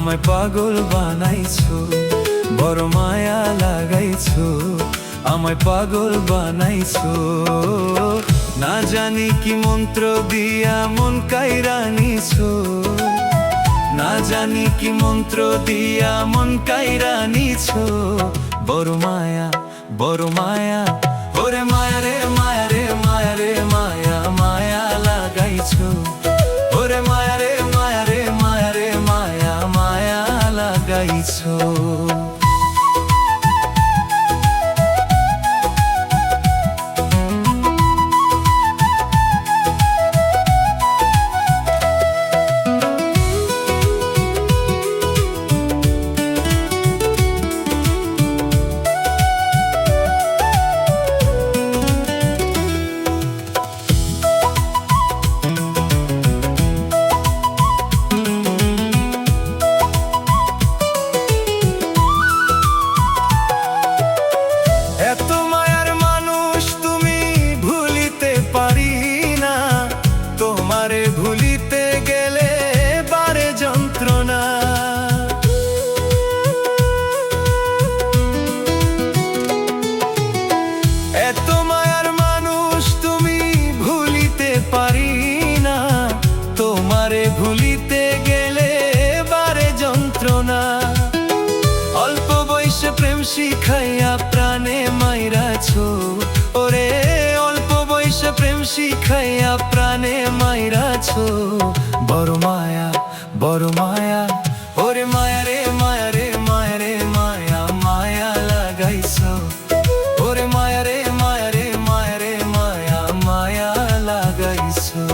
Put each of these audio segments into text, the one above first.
আমায় পাগল বানাইছো, বড় মায়া লাগাইছো, আমায় পাগল বানাইছো। না জানি কি মন্ত্র দিয়া মন কাইরা নিছো, না জানি কি মন্ত্র দিয়া মন কাইরা নিছো। বড় মায়া, বড় মায়া, ওরে মায়া রে মায়া রে মায়া রে মায়া, মায়া লাগাইছো। ওরে মায়া রে মায়া রে মায়া রে মায়া, মায়া লাগাইছো। এত মায়ার মানুষ তুমি, ভুলিতে পারি না। তোমারে ভুলিতে গেলে বারে যন্ত্রণা। এত মায়ার মানুষ তুমি, ভুলিতে পারি না। তোমারে ভুলিতে গেলে বারে যন্ত্রণা। অল্প বয়সে প্রেম শিখাইয়া প্রাণে মাইরাছো, ওরে অল্প বয়সে প্রেম শিখাইয়া প্রাণে মাইরাছো। বড় মায়া, বড় মায়া, ওরে মায়া রে মায়া রে মায়া রে মায়া, মায়া লাগাইছো। ওরে মায়া রে মায়া রে মায়া রে মায়া, মায়া লাগাইছো।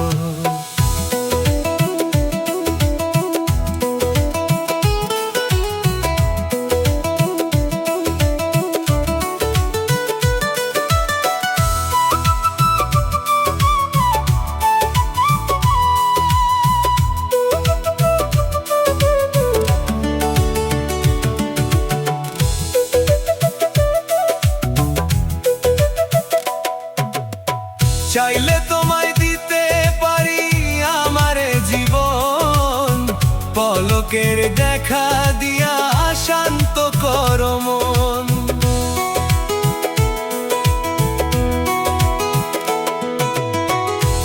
চাইলে তোমায় দিতে পারি আমারে জীবন, পলকের দেখা দিয়া শান্ত করো মন।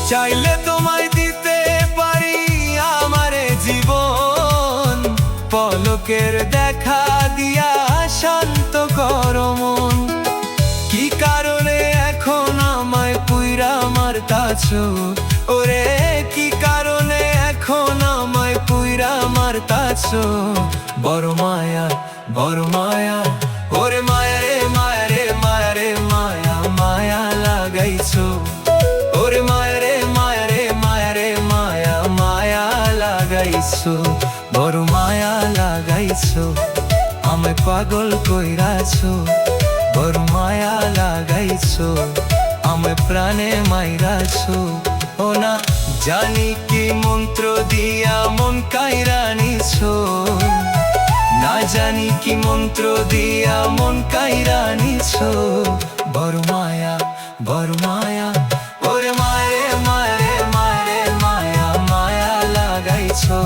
চাইলে তোমায় দিতে পারি আমারে জীবন, পলকের দেখা দিয়া শান্ত করো মন। কি কারণে এখন আমায় পুইরা মারতাছো, ওরে কি কারণে এখন আমায় পুইরা মারতাছো। বড় মায়া, বড় মায়া, ওরে মায়া রে মায়া রে মায়া রে মায়া, মায়া লাগাইছো। ওরে মায়া রে মায়া রে মায়া রে মায়া, মায়া লাগাইছো। বড় মায়া লাগাইছো, আমায় পাগল কইরাছো। বড় মায়া লাগাইছো, আমায় প্রাণে মাইরাছো। ও না জানি কি মন্ত্র দিয়া মন কাইরা নিছো, না জানি কি মন্ত্র দিয়া মন কাইরা নিছো। বড় মায়া, বড় মায়া, ওরে মায়া রে মায়া রে মায়া রে মায়া, মায়া লাগাইছো।